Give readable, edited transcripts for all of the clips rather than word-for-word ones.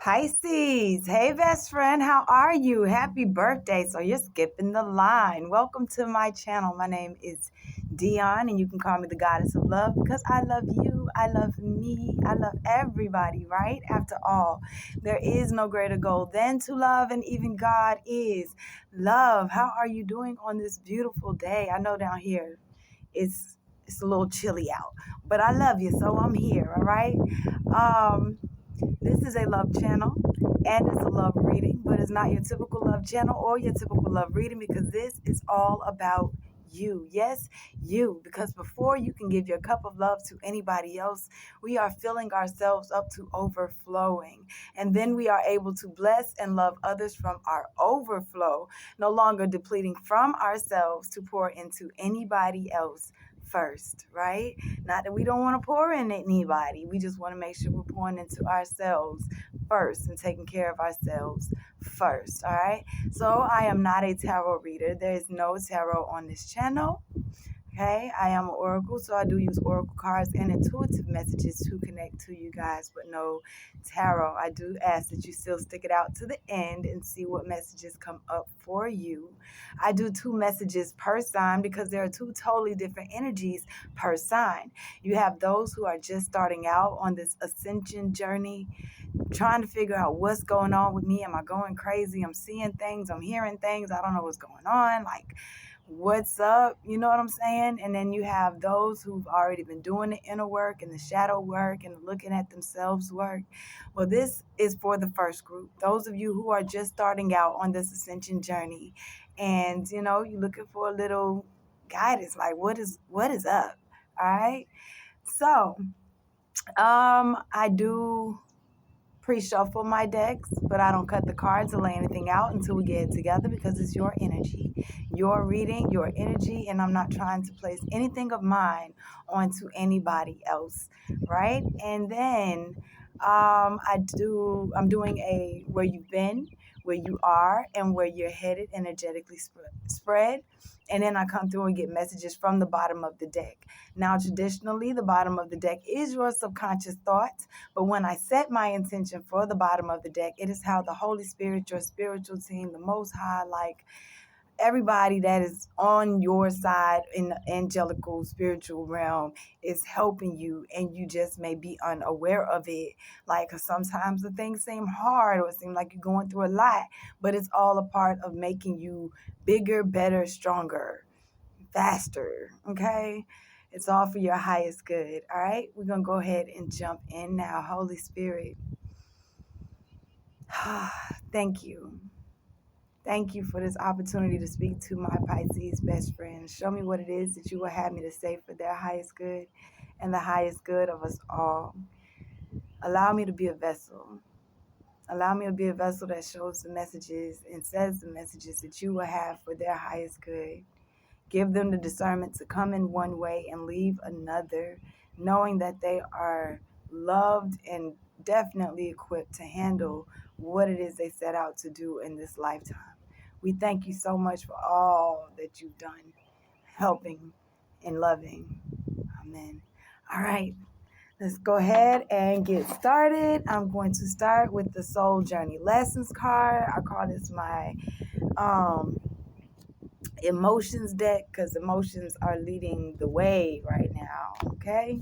Pisces, hey best friend, how are you? Happy birthday. So you're skipping the line. Welcome to my channel. My name is Dion, and you can call me the goddess of love because I love you, I love me, I love everybody, right? After all, there is no greater goal than to love, and even God is love. How are you doing on this beautiful day? I know down here it's a little chilly out, but I love you, so I'm here, all right? This is a love channel and it's a love reading, but it's not your typical love channel or your typical love reading because this is all about you. Yes, you. Because before you can give your cup of love to anybody else, we are filling ourselves up to overflowing. And then we are able to bless and love others from our overflow, no longer depleting from ourselves to pour into anybody else first, right? Not that we don't want to pour in anybody. We just want to make sure we're pouring into ourselves first and taking care of ourselves first, all right? So I am not a tarot reader. There is no tarot on this channel. Okay, I am an oracle, so I do use oracle cards and intuitive messages to connect to you guys, but no tarot. I do ask that you still stick it out to the end and see what messages come up for you. I do 2 messages per sign because there are 2 totally different energies per sign. You have those who are just starting out on this ascension journey, trying to figure out what's going on with me. Am I going crazy? I'm seeing things, I'm hearing things, I don't know what's going on. Like, what's up? You know what I'm saying? And then you have those who've already been doing the inner work and the shadow work and looking at themselves work. Well, this is for the first group. Those of you who are just starting out on this ascension journey and, you're looking for a little guidance, like what is up? All right. So, I do pre-shuffle my decks, but I don't cut the cards or lay anything out until we get it together because it's your energy, your reading, your energy, and I'm not trying to place anything of mine onto anybody else, right? And then I'm doing a where you've been, where you are, and where you're headed energetically spread. And then I come through and get messages from the bottom of the deck. Now, traditionally, the bottom of the deck is your subconscious thoughts. But when I set my intention for the bottom of the deck, it is how the Holy Spirit, your spiritual team, the Most High, like everybody that is on your side in the angelical spiritual realm is helping you, and you just may be unaware of it. Like, sometimes the things seem hard or it seems like you're going through a lot, but it's all a part of making you bigger, better, stronger, faster, okay? It's all for your highest good, all right? We're going to go ahead and jump in now. Holy Spirit, thank you. Thank you for this opportunity to speak to my Pisces best friend. Show me what it is that you will have me to say for their highest good and the highest good of us all. Allow me to be a vessel. Allow me to be a vessel that shows the messages and says the messages that you will have for their highest good. Give them the discernment to come in one way and leave another, knowing that they are loved and definitely equipped to handle what it is they set out to do in this lifetime. We thank you so much for all that you've done, helping and loving. Amen. All right, let's go ahead and get started. I'm going to start with the Soul Journey Lessons card. I call this my emotions deck because emotions are leading the way right now, okay?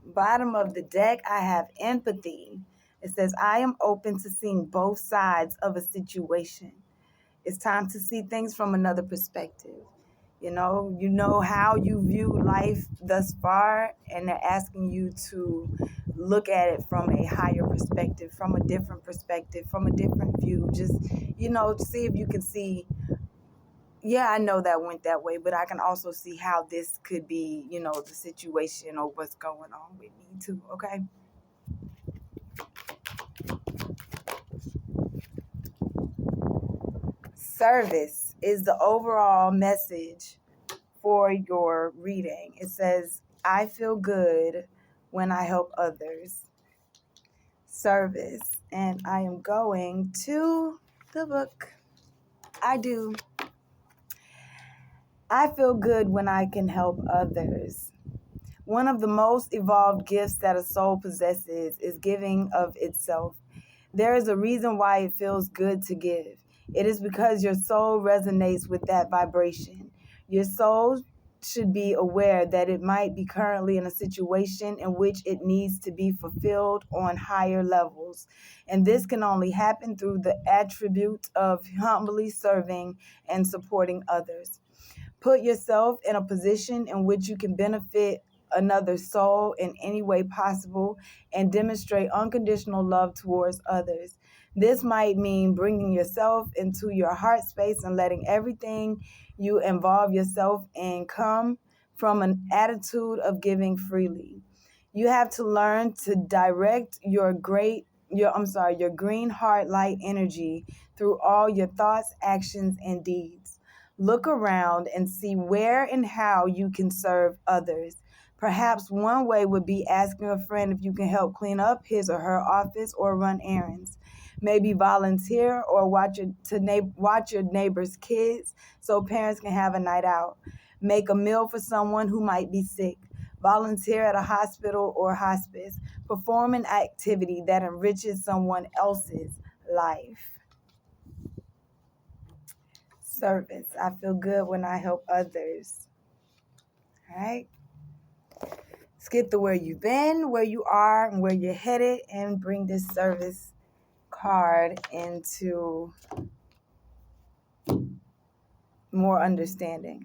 Bottom of the deck, I have empathy. It says, I am open to seeing both sides of a situation. It's time to see things from another perspective. You know how you view life thus far, and they're asking you to look at it from a higher perspective, from a different perspective, from a different view. Just, see if you can see, yeah, I know that went that way, but I can also see how this could be, the situation or what's going on with me too, okay? Service is the overall message for your reading. It says, I feel good when I help others. Service. And I am going to the book. I feel good when I can help others. One of the most evolved gifts that a soul possesses is giving of itself. There is a reason why it feels good to give. It is because your soul resonates with that vibration. Your soul should be aware that it might be currently in a situation in which it needs to be fulfilled on higher levels. And this can only happen through the attribute of humbly serving and supporting others. Put yourself in a position in which you can benefit another soul in any way possible and demonstrate unconditional love towards others. This might mean bringing yourself into your heart space and letting everything you involve yourself in come from an attitude of giving freely. You have to learn to direct your green heart light energy through all your thoughts, actions, and deeds. Look around and see where and how you can serve others. Perhaps one way would be asking a friend if you can help clean up his or her office or run errands. Maybe volunteer or watch your neighbor's kids so parents can have a night out. Make a meal for someone who might be sick. Volunteer at a hospital or hospice. Perform an activity that enriches someone else's life. Service. I feel good when I help others. All right. Let's get to where you've been, where you are, and where you're headed, and bring this service card into more understanding.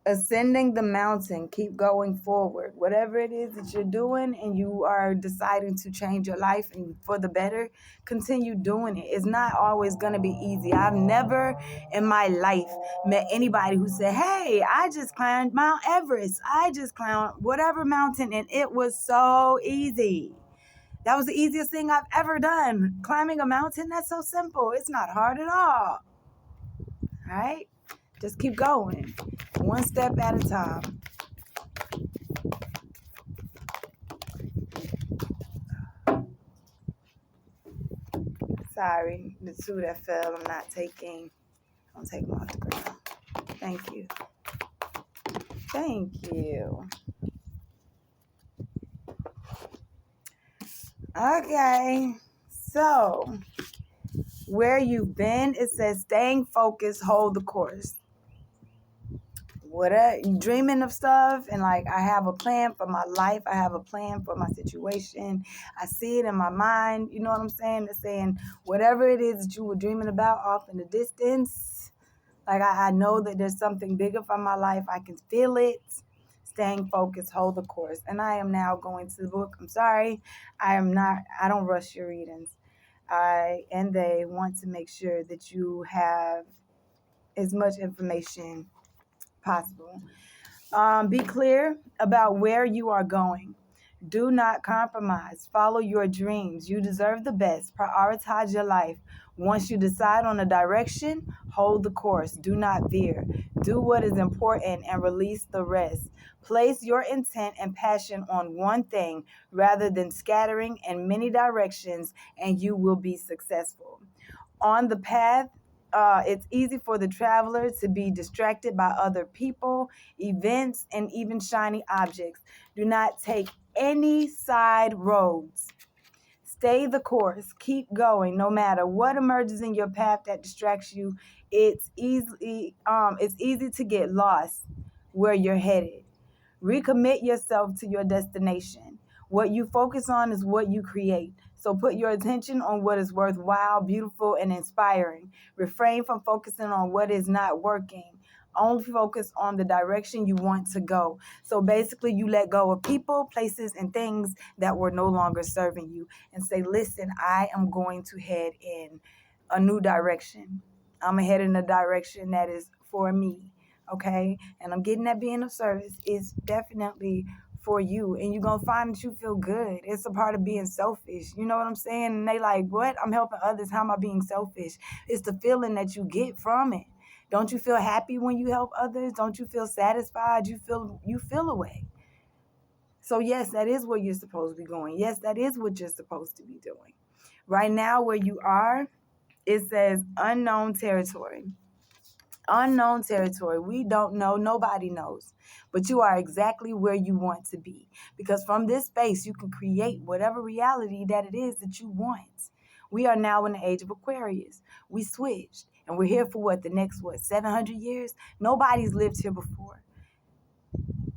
Ascending the mountain, keep going forward. Whatever it is that you're doing and you are deciding to change your life and for the better, continue doing it. It's not always going to be easy. I've never in my life met anybody who said, hey, I just climbed Mount Everest. I just climbed whatever mountain and it was so easy. That was the easiest thing I've ever done. Climbing a mountain, that's so simple. It's not hard at all. All right? Just keep going. One step at a time. Sorry, the two that fell, I'm not taking. I'll take them off the ground. Thank you. Thank you. Okay, so where you've been, it says staying focused, hold the course. Dreaming of stuff and like I have a plan for my life, I have a plan for my situation, I see it in my mind, you know what I'm saying? It's saying whatever it is that you were dreaming about off in the distance, like I know that there's something bigger for my life, I can feel it. Staying focused, hold the course. And I am now going to the book. I'm sorry, I don't rush your readings. They want to make sure that you have as much information possible. Be clear about where you are going. Do not compromise. Follow your dreams. You deserve the best. Prioritize your life. Once you decide on a direction, hold the course. Do not veer. Do what is important and release the rest. Place your intent and passion on one thing rather than scattering in many directions, and you will be successful. On the path, it's easy for the traveler to be distracted by other people, events, and even shiny objects. Do not take any side roads. Stay the course. Keep going. No matter what emerges in your path that distracts you, it's easy to get lost where you're headed. Recommit yourself to your destination. What you focus on is what you create. So put your attention on what is worthwhile, beautiful, and inspiring. Refrain from focusing on what is not working. Only focus on the direction you want to go. So basically, you let go of people, places, and things that were no longer serving you and say, listen, I am going to head in a new direction. I'm going to head in a direction that is for me. Okay, and I'm getting that being of service is definitely for you, and you're gonna find that you feel good. It's a part of being selfish, you know what I'm saying? And they like, what? I'm helping others, how am I being selfish? It's the feeling that you get from it. Don't you feel happy when you help others? Don't you feel satisfied? You feel a way. So yes, that is where you're supposed to be going. Yes, that is what you're supposed to be doing. Right now where you are, it says unknown territory. Unknown territory. We don't know. Nobody knows. But you are exactly where you want to be. Because from this space, you can create whatever reality that it is that you want. We are now in the age of Aquarius. We switched. And we're here for what? The next, 700 years? Nobody's lived here before.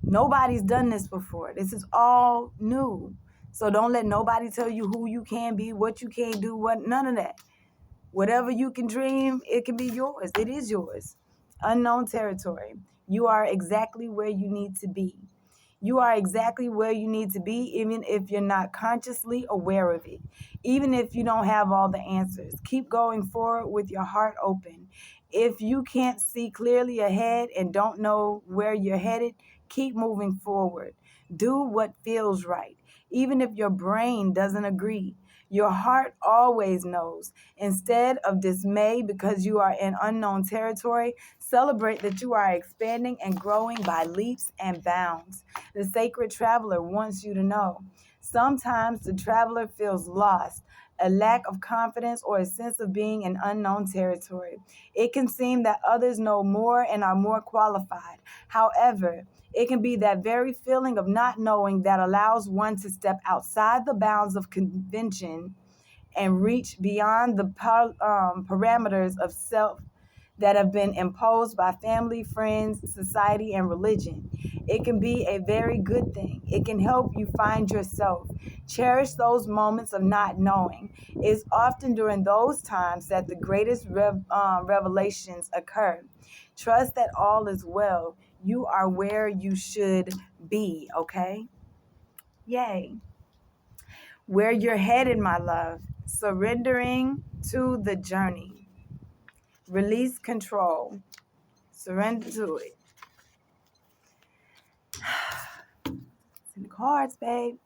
Nobody's done this before. This is all new. So don't let nobody tell you who you can be, what you can't do, what, none of that. Whatever you can dream, it can be yours. It is yours. Unknown territory. You are exactly where you need to be. You are exactly where you need to be, even if you're not consciously aware of it. Even if you don't have all the answers. Keep going forward with your heart open. If you can't see clearly ahead and don't know where you're headed, keep moving forward. Do what feels right. Even if your brain doesn't agree, your heart always knows. Instead of dismay because you are in unknown territory, celebrate that you are expanding and growing by leaps and bounds. The sacred traveler wants you to know. Sometimes the traveler feels lost, a lack of confidence, or a sense of being in unknown territory. It can seem that others know more and are more qualified. However, it can be that very feeling of not knowing that allows one to step outside the bounds of convention and reach beyond the parameters of self that have been imposed by family, friends, society, and religion. It can be a very good thing. It can help you find yourself. Cherish those moments of not knowing. It's often during those times that the greatest revelations occur. Trust that all is well. You are where you should be, okay? Yay. Where you're headed, my love. Surrendering to the journey. Release control. Surrender to it. It's in the cards, babe.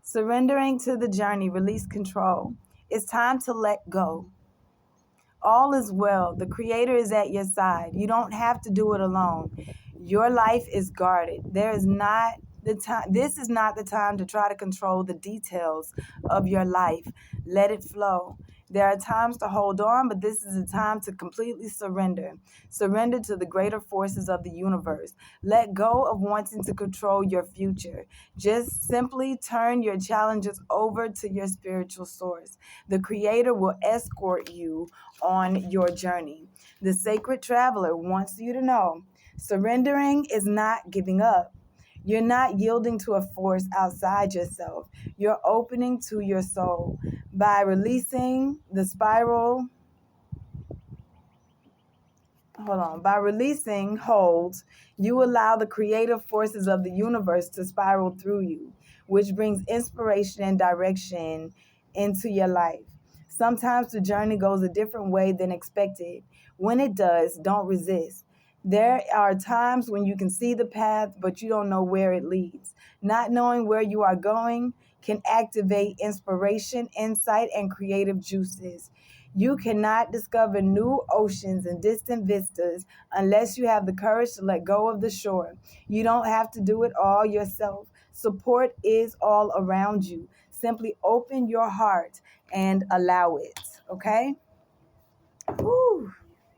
Surrendering to the journey. Release control. It's time to let go. All is well. The Creator is at your side. You don't have to do it alone. Your life is guarded. There is not the time. This is not the time to try to control the details of your life. Let it flow. There are times to hold on, but this is a time to completely surrender. Surrender to the greater forces of the universe. Let go of wanting to control your future. Just simply turn your challenges over to your spiritual source. The Creator will escort you on your journey. The sacred traveler wants you to know surrendering is not giving up. You're not yielding to a force outside yourself. You're opening to your soul. By releasing the spiral, by releasing holds, you allow the creative forces of the universe to spiral through you, which brings inspiration and direction into your life. Sometimes the journey goes a different way than expected. When it does, don't resist. There are times when you can see the path, but you don't know where it leads. Not knowing where you are going can activate inspiration, insight, and creative juices. You cannot discover new oceans and distant vistas unless you have the courage to let go of the shore. You don't have to do it all yourself. Support is all around you. Simply open your heart and allow it. Okay? Whew.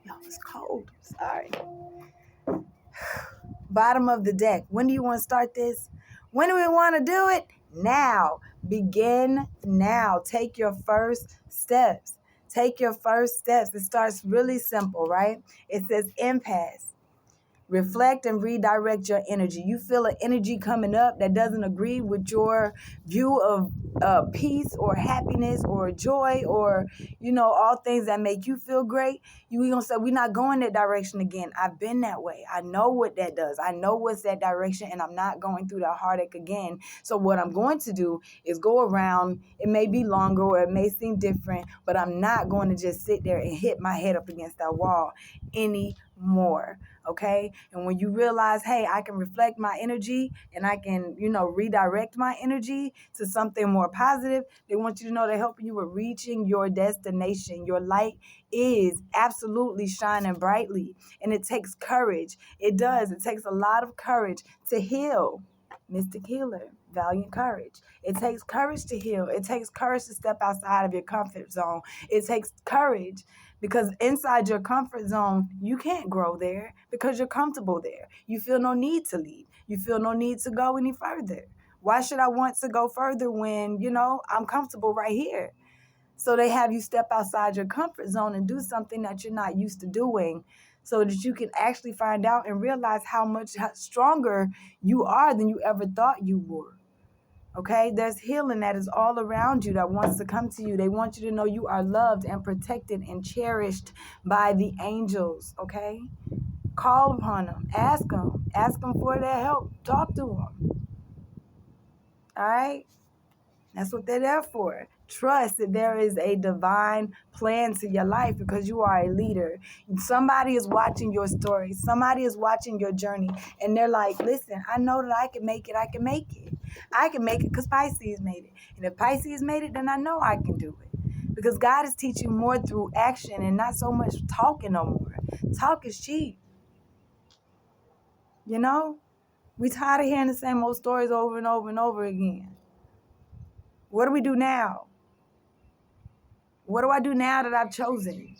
Y'all, it's cold. Sorry. Bottom of the deck. When do you want to start this? When do we want to do it? Now. Begin now. Take your first steps. Take your first steps. It starts really simple, right? It says impasse. Reflect and redirect your energy. You feel an energy coming up that doesn't agree with your view of peace or happiness or joy or, all things that make you feel great. We're going to say, we're not going that direction again. I've been that way. I know what that does. I know what's that direction, and I'm not going through that heartache again. So what I'm going to do is go around. It may be longer or it may seem different, but I'm not going to just sit there and hit my head up against that wall anymore. Okay. And when you realize, hey, I can reflect my energy and I can, redirect my energy to something more positive, they want you to know they're helping you with reaching your destination. Your light is absolutely shining brightly, and it takes courage. It does. It takes a lot of courage to heal. Mystic Healer, Valiant Courage. It takes courage to heal. It takes courage to step outside of your comfort zone. It takes courage Because inside your comfort zone, you can't grow there because you're comfortable there. You feel no need to leave. You feel no need to go any further. Why should I want to go further when, I'm comfortable right here? So they have you step outside your comfort zone and do something that you're not used to doing so that you can actually find out and realize how much stronger you are than you ever thought you were. Okay? There's healing that is all around you that wants to come to you. They want you to know you are loved and protected and cherished by the angels. Okay? Call upon them. Ask them. Ask them for their help. Talk to them. All right? That's what they're there for. Trust that there is a divine plan to your life because you are a leader. Somebody is watching your story. Somebody is watching your journey. And they're like, listen, I know that I can make it. I can make it. I can make it because Pisces made it. And if Pisces made it, then I know I can do it. Because God is teaching more through action and not so much talking no more. Talk is cheap. We tired of hearing the same old stories over and over and over again. What do we do now? What do I do now that I've chosen?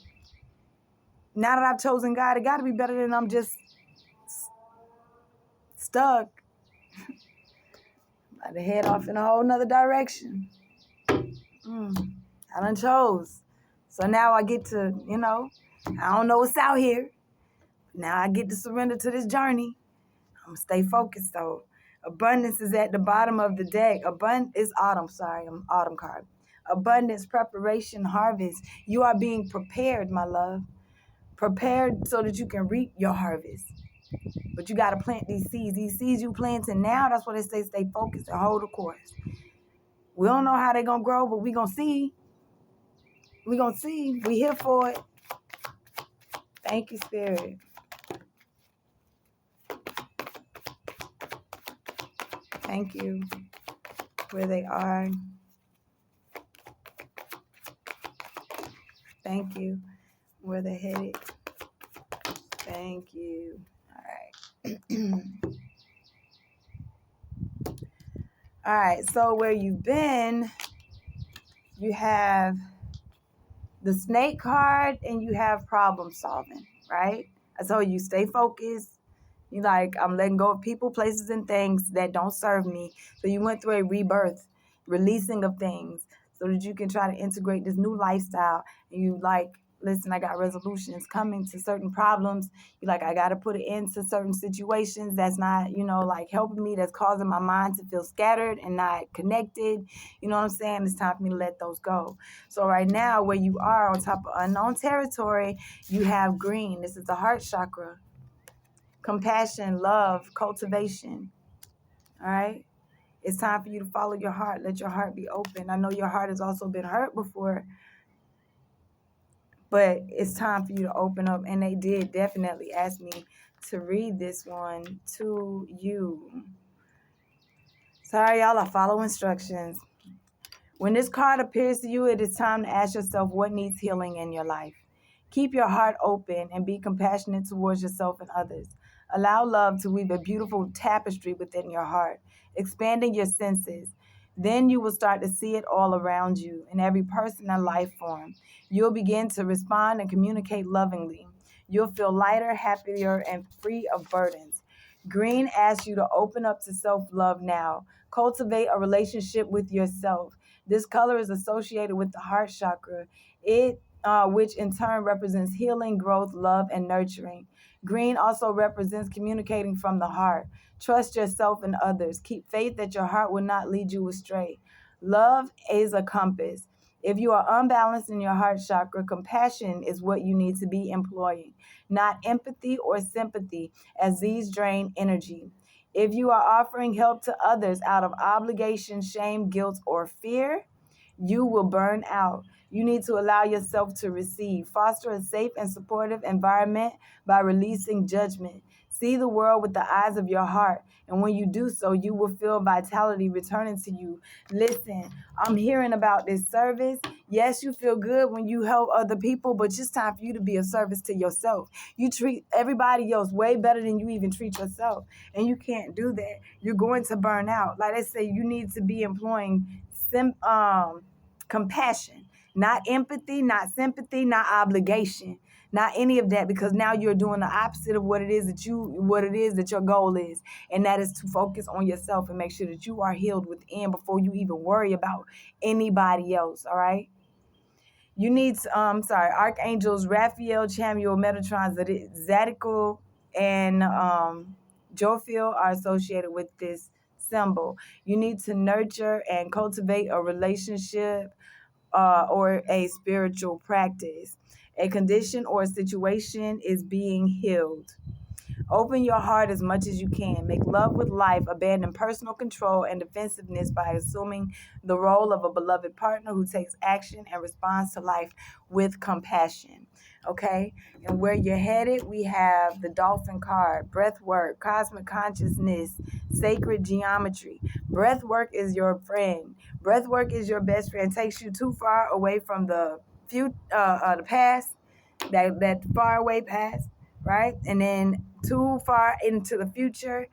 Now that I've chosen God, it got to be better than I'm just stuck. I had to head off in a whole nother direction. I done chose. So now I get to, I don't know what's out here. Now I get to surrender to this journey. I'm going to stay focused, though. Abundance is at the bottom of the deck. It's autumn, sorry. I'm autumn card. Abundance, preparation, harvest. You are being prepared, my love. Prepared so that you can reap your harvest. But you got to plant these seeds. These seeds you planting now, that's why they say stay focused and hold the course. We don't know how they're going to grow, but we going to see. We going to see. We here for it. Thank you, Spirit. Thank you. Where they are. Thank you. Where they're headed. Thank you. All right. All right. So where you've been, you have the snake card and you have problem solving, right? I told you, stay focused. You like, I'm letting go of people, places, and things that don't serve me. So you went through a rebirth, releasing of things so that you can try to integrate this new lifestyle. And you like, listen, I got resolutions coming to certain problems. You like, I got to put an end to certain situations that's not, like helping me, that's causing my mind to feel scattered and not connected. You know what I'm saying? It's time for me to let those go. So right now, where you are on top of unknown territory, you have green. This is the heart chakra. Compassion, love, cultivation. All right? It's time for you to follow your heart. Let your heart be open. I know your heart has also been hurt before, but it's time for you to open up. And they did definitely ask me to read this one to you. Sorry, y'all, I follow instructions. When this card appears to you, it is time to ask yourself what needs healing in your life. Keep your heart open and be compassionate towards yourself and others. Allow love to weave a beautiful tapestry within your heart, expanding your senses. Then you will start to see it all around you in every person and life form. You'll begin to respond and communicate lovingly. You'll feel lighter, happier, and free of burdens. Green asks you to open up to self-love now. Cultivate a relationship with yourself. This color is associated with the heart chakra, which in turn represents healing, growth, love, and nurturing. Green also represents communicating from the heart. Trust yourself and others. Keep faith that your heart will not lead you astray. Love is a compass. If you are unbalanced in your heart chakra, compassion is what you need to be employing, not empathy or sympathy, as these drain energy. If you are offering help to others out of obligation, shame, guilt, or fear, you will burn out. You need to allow yourself to receive. Foster a safe and supportive environment by releasing judgment. See the world with the eyes of your heart. And when you do so, you will feel vitality returning to you. Listen, I'm hearing about this service. Yes, you feel good when you help other people, but it's time for you to be of service to yourself. You treat everybody else way better than you even treat yourself. And you can't do that. You're going to burn out. Like they say, you need to be employing compassion, Not empathy, not sympathy, not obligation, not any of that, because now you're doing the opposite of what it is that your goal is. And that is to focus on yourself and make sure that you are healed within before you even worry about anybody else. All right. You need, archangels Raphael, Chamuel, Metatron, Zadkiel, and Jophiel are associated with this symbol. You need to nurture and cultivate a relationship or a spiritual practice. A condition or a situation is being healed. Open your heart as much as you can. Make love with life. Abandon personal control and defensiveness by assuming the role of a beloved partner who takes action and responds to life with compassion. Okay? And where you're headed, we have the Dolphin card, breath work, cosmic consciousness, sacred geometry. Breath work is your friend. Breath work is your best friend. Takes you too far away from the past, that far away past, right? And then too far into the future,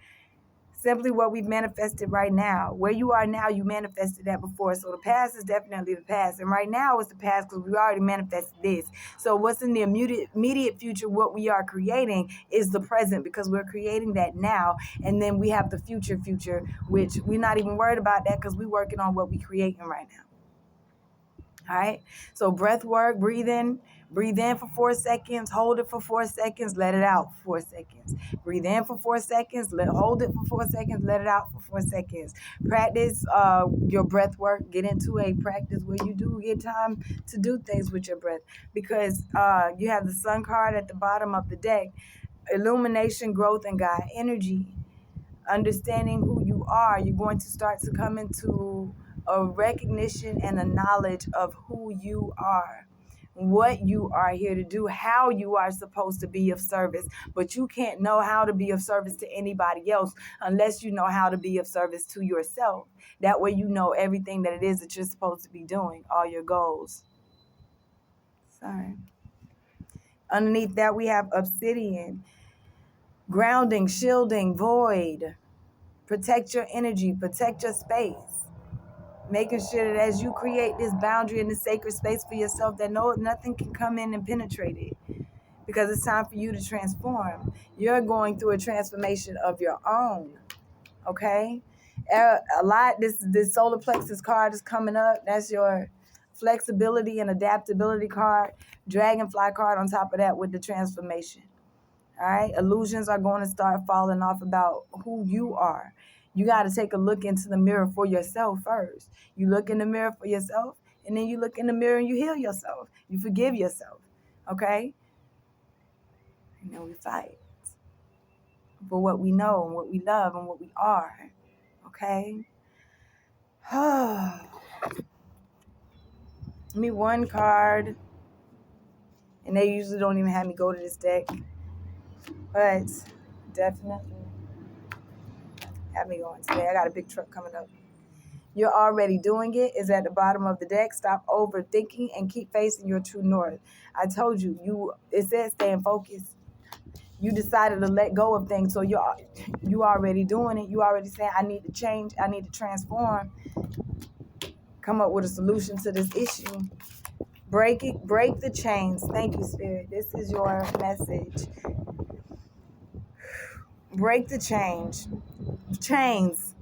simply what we've manifested right now. Where you are now, you manifested that before. So the past is definitely the past. And right now is the past because we already manifested this. So what's in the immediate future, what we are creating is the present, because we're creating that now. And then we have the future, which we're not even worried about that because we're working on what we're creating right now. All right. So breath work, breathe in for 4 seconds, hold it for 4 seconds, let it out for 4 seconds. Breathe in for 4 seconds, hold it for 4 seconds, let it out for 4 seconds. Practice your breath work. Get into a practice where you do get time to do things with your breath, because you have the sun card at the bottom of the deck. Illumination, growth, and God energy. Understanding who you are, you're going to start to come into a recognition and a knowledge of who you are, what you are here to do, how you are supposed to be of service. But you can't know how to be of service to anybody else unless you know how to be of service to yourself. That way you know everything that it is that you're supposed to be doing, all your goals. Sorry. Underneath that, we have obsidian, grounding, shielding, void. Protect your energy, protect your space. Making sure that as you create this boundary and this sacred space for yourself, that nothing can come in and penetrate it. Because it's time for you to transform. You're going through a transformation of your own. Okay? This solar plexus card is coming up. That's your flexibility and adaptability card. Dragonfly card on top of that with the transformation. All right. Illusions are going to start falling off about who you are. You got to take a look into the mirror for yourself first. You look in the mirror for yourself, and then you look in the mirror and you heal yourself. You forgive yourself. Okay. And then we fight for what we know and what we love and what we are. Okay. Me one card, and they usually don't even have me go to this deck, but definitely have me going today. I got a big truck coming up. You're already doing it is at the bottom of the deck. Stop overthinking and keep facing your true north. I told you, it says staying focused. You decided to let go of things, so you already doing it. You already saying, I need to change, I need to transform. Come up with a solution to this issue. Break the chains. Thank you, Spirit. This is your message. Break the chains,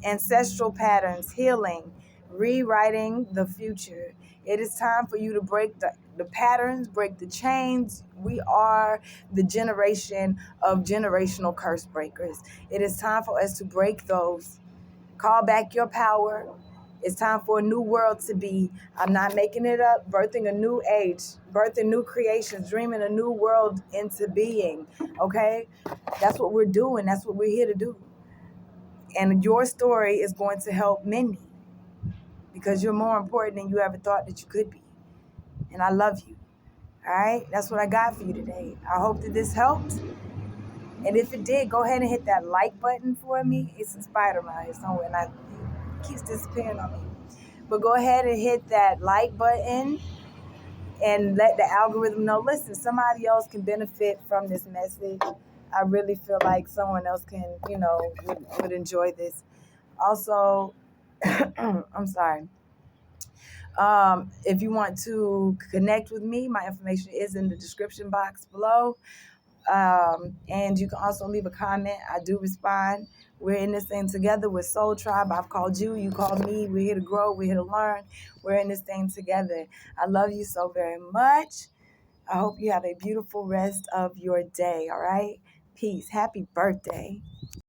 ancestral patterns, healing, rewriting the future. It is time for you to break the patterns, break the chains. We are the generation of generational curse breakers. It is time for us to break those. Call back your power. It's time for a new world to be. I'm not making it up. Birthing a new age, birthing new creations, dreaming a new world into being. Okay? That's what we're doing. That's what we're here to do. And your story is going to help many, because you're more important than you ever thought that you could be. And I love you. All right? That's what I got for you today. I hope that this helped. And if it did, go ahead and hit that like button for me. It's a spider around here somewhere, and it keeps disappearing on me. But go ahead and hit that like button and let the algorithm know, listen, somebody else can benefit from this message. I really feel like someone else can, would enjoy this. Also, I'm sorry. If you want to connect with me, my information is in the description box below. And you can also leave a comment. I do respond. We're in this thing together with Soul Tribe. I've called you, you called me. We're here to grow, we're here to learn. We're in this thing together. I love you so very much. I hope you have a beautiful rest of your day, all right? Peace. Happy birthday.